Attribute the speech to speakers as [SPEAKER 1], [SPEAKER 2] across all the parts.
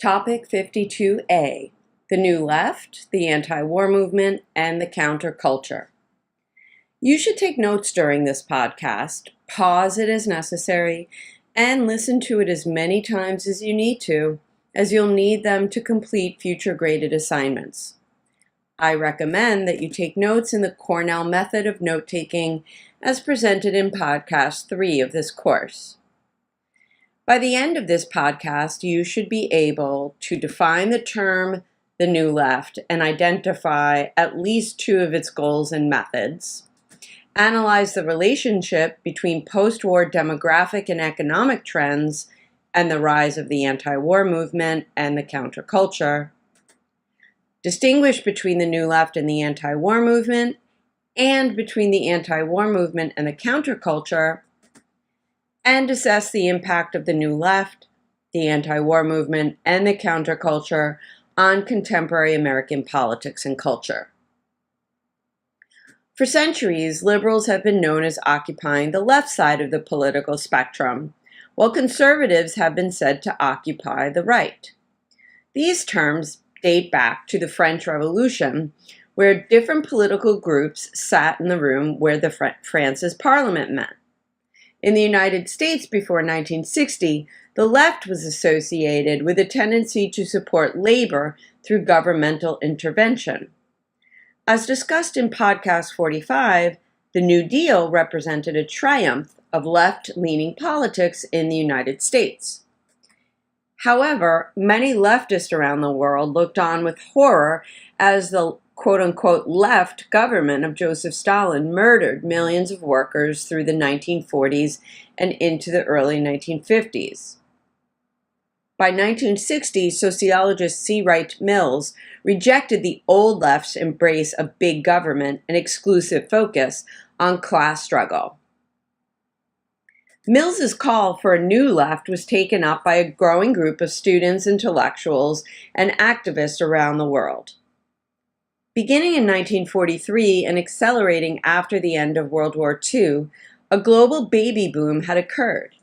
[SPEAKER 1] Topic 52A, the New Left, the Anti-War Movement, and the Counterculture. You should take notes during this podcast, pause it as necessary, and listen to it as many times as you need to, as you'll need them to complete future graded assignments. I recommend that you take notes in the Cornell method of note-taking as presented in Podcast 3 of this course. By the end of this podcast, you should be able to define the term the New Left and identify at least two of its goals and methods, analyze the relationship between post-war demographic and economic trends and the rise of the anti-war movement and the counterculture, distinguish between the New Left and the anti-war movement, and between the anti-war movement and the counterculture, and assess the impact of the New Left, the anti-war movement, and the counterculture on contemporary American politics and culture. For centuries, liberals have been known as occupying the left side of the political spectrum, while conservatives have been said to occupy the right. These terms date back to the French Revolution, where different political groups sat in the room where France's parliament met. In the United States before 1960, the left was associated with a tendency to support labor through governmental intervention. As discussed in Podcast 45, the New Deal represented a triumph of left-leaning politics in the United States. However, many leftists around the world looked on with horror as the quote-unquote left government of Joseph Stalin murdered millions of workers through the 1940s and into the early 1950s. By 1960, sociologist C. Wright Mills rejected the old left's embrace of big government and exclusive focus on class struggle. Mills's call for a new left was taken up by a growing group of students, intellectuals, and activists around the world. Beginning in 1943 and accelerating after the end of World War II, a global baby boom had occurred.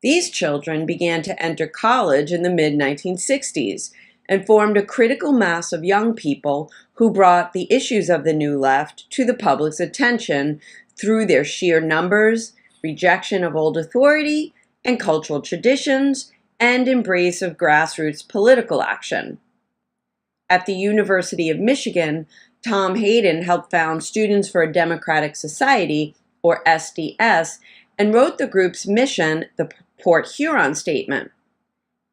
[SPEAKER 1] These children began to enter college in the mid-1960s and formed a critical mass of young people who brought the issues of the New Left to the public's attention through their sheer numbers, rejection of old authority and cultural traditions, and embrace of grassroots political action. At the University of Michigan, Tom Hayden helped found Students for a Democratic Society, or SDS, and wrote the group's mission, the Port Huron Statement.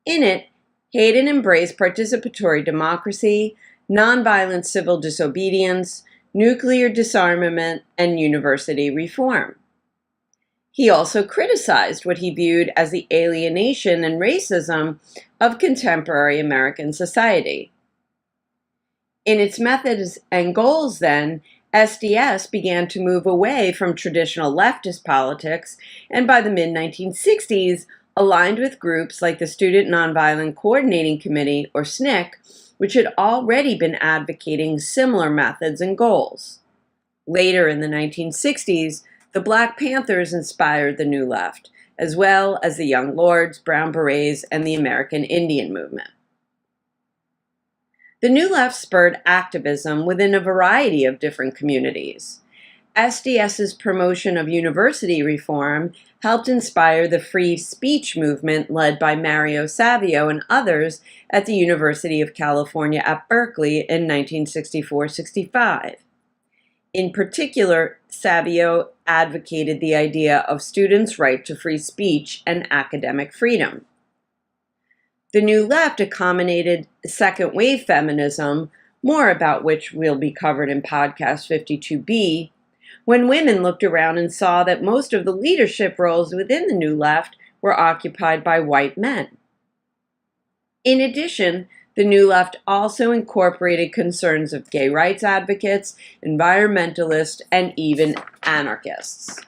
[SPEAKER 1] In it, Hayden embraced participatory democracy, nonviolent civil disobedience, nuclear disarmament, and university reform. He also criticized what he viewed as the alienation and racism of contemporary American society. In its methods and goals, then, SDS began to move away from traditional leftist politics and by the mid-1960s aligned with groups like the Student Nonviolent Coordinating Committee, or SNCC, which had already been advocating similar methods and goals. Later in the 1960s, the Black Panthers inspired the New Left, as well as the Young Lords, Brown Berets, and the American Indian movement. The New Left spurred activism within a variety of different communities. SDS's promotion of university reform helped inspire the free speech movement led by Mario Savio and others at the University of California at Berkeley in 1964-65. In particular, Savio advocated the idea of students' right to free speech and academic freedom. The New Left accommodated second-wave feminism, more about which will be covered in Podcast 52B, when women looked around and saw that most of the leadership roles within the New Left were occupied by white men. In addition, the New Left also incorporated concerns of gay rights advocates, environmentalists, and even anarchists.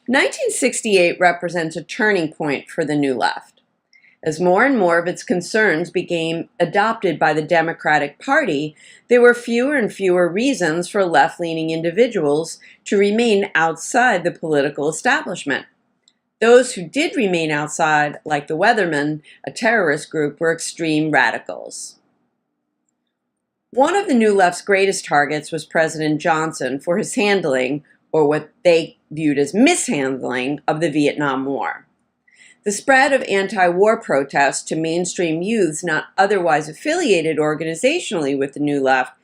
[SPEAKER 1] 1968 represents a turning point for the New Left. As more and more of its concerns became adopted by the Democratic Party, there were fewer and fewer reasons for left-leaning individuals to remain outside the political establishment. Those who did remain outside, like the Weathermen, a terrorist group, were extreme radicals. One of the New Left's greatest targets was President Johnson for his handling, or what they viewed as mishandling, of the Vietnam War. The spread of anti-war protests to mainstream youths not otherwise affiliated organizationally with the New Left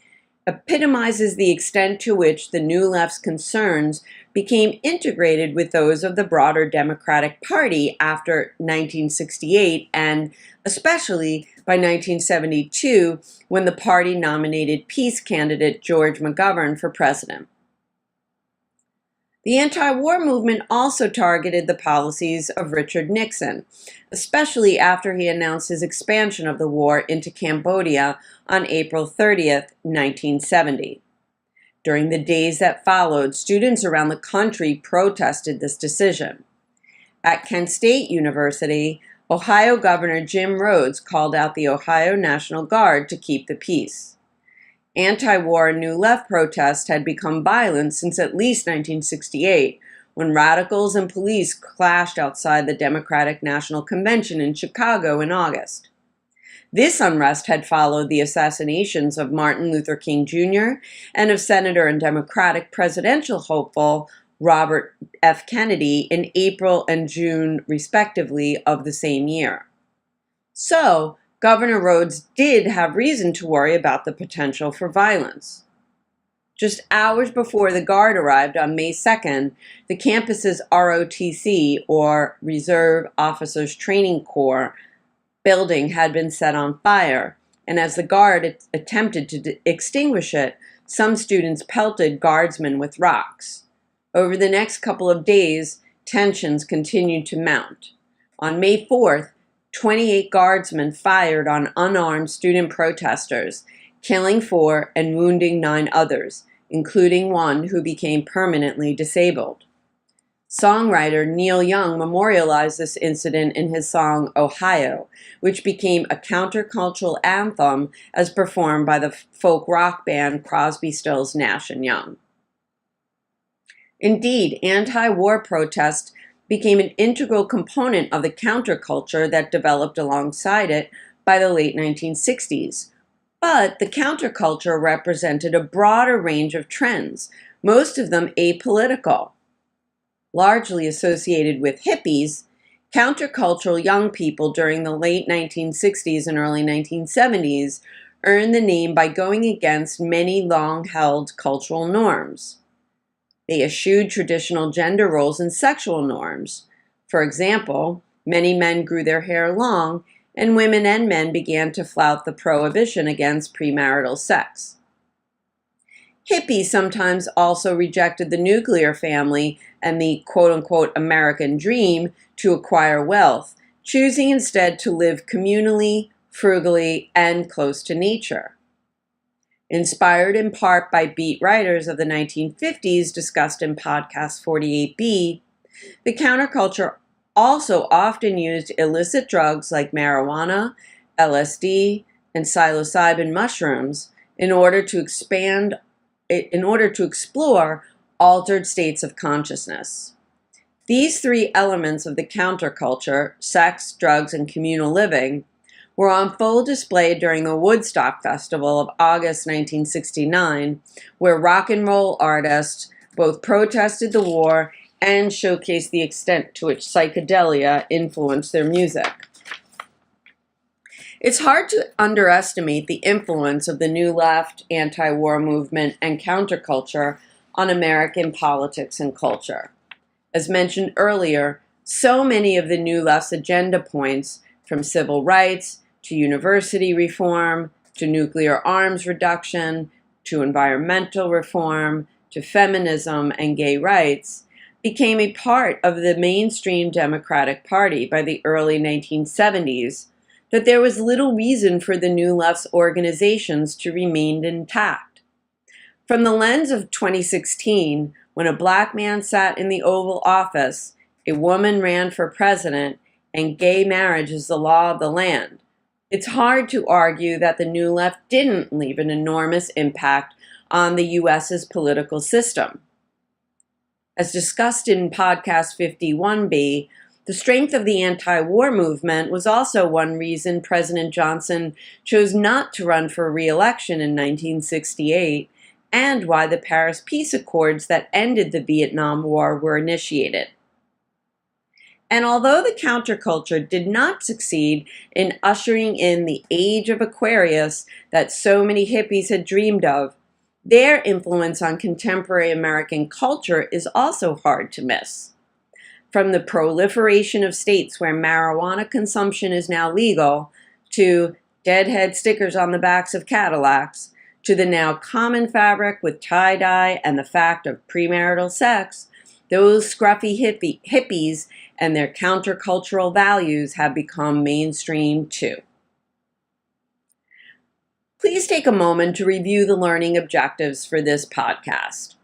[SPEAKER 1] epitomizes the extent to which the New Left's concerns became integrated with those of the broader Democratic Party after 1968, and especially by 1972, when the party nominated peace candidate George McGovern for president. The anti-war movement also targeted the policies of Richard Nixon, especially after he announced his expansion of the war into Cambodia on April 30th, 1970. During the days that followed, students around the country protested this decision. At Kent State University, Ohio Governor Jim Rhodes called out the Ohio National Guard to keep the peace. Anti-war and New Left protests had become violent since at least 1968, when radicals and police clashed outside the Democratic National Convention in Chicago in August. This unrest had followed the assassinations of Martin Luther King Jr. and of Senator and Democratic presidential hopeful Robert F. Kennedy in April and June, respectively, of the same year. So, Governor Rhodes did have reason to worry about the potential for violence. Just hours before the Guard arrived on May 2nd, the campus's ROTC, or Reserve Officers Training Corps, building had been set on fire, and as the Guard attempted to extinguish it, some students pelted guardsmen with rocks. Over the next couple of days, tensions continued to mount. On May 4th, 28 guardsmen fired on unarmed student protesters, killing 4 and wounding 9 others, including one who became permanently disabled. Songwriter Neil Young memorialized this incident in his song Ohio, which became a countercultural anthem as performed by the folk rock band Crosby, Stills, Nash and Young. Indeed, anti-war protests became an integral component of the counterculture that developed alongside it by the late 1960s. But the counterculture represented a broader range of trends, most of them apolitical. Largely associated with hippies, countercultural young people during the late 1960s and early 1970s earned the name by going against many long-held cultural norms. They eschewed traditional gender roles and sexual norms. For example, many men grew their hair long, and women and men began to flout the prohibition against premarital sex. Hippies sometimes also rejected the nuclear family and the quote-unquote American dream to acquire wealth, choosing instead to live communally, frugally, and close to nature. Inspired in part by beat writers of the 1950s discussed in podcast 48B, the counterculture also often used illicit drugs like marijuana, LSD, and psilocybin mushrooms in order to explore altered states of consciousness. These 3 elements of the counterculture, sex, drugs, and communal living, were on full display during the Woodstock Festival of August 1969, where rock and roll artists both protested the war and showcased the extent to which psychedelia influenced their music. It's hard to underestimate the influence of the New Left, anti-war movement, and counterculture on American politics and culture. As mentioned earlier, so many of the New Left's agenda points, from civil rights to university reform, to nuclear arms reduction, to environmental reform, to feminism and gay rights, became a part of the mainstream Democratic Party by the early 1970s, that there was little reason for the New Left's organizations to remain intact. From the lens of 2016, when a black man sat in the Oval Office, a woman ran for president, and gay marriage is the law of the land, it's hard to argue that the New Left didn't leave an enormous impact on the U.S.'s political system. As discussed in podcast 51B, The strength of the anti-war movement was also one reason President Johnson chose not to run for re-election in 1968, and why the Paris Peace Accords that ended the Vietnam War were initiated. And although the counterculture did not succeed in ushering in the age of Aquarius that so many hippies had dreamed of, their influence on contemporary American culture is also hard to miss. From the proliferation of states where marijuana consumption is now legal, to deadhead stickers on the backs of Cadillacs, to the now common fabric with tie-dye and the fact of premarital sex, those scruffy hippies and their countercultural values have become mainstream too. Please take a moment to review the learning objectives for this podcast.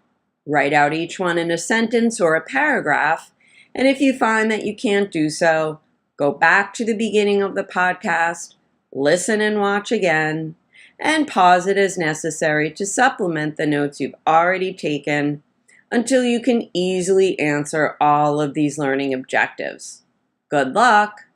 [SPEAKER 1] Write out each one in a sentence or a paragraph, and if you find that you can't do so, go back to the beginning of the podcast, listen and watch again, and pause it as necessary to supplement the notes you've already taken until you can easily answer all of these learning objectives. Good luck!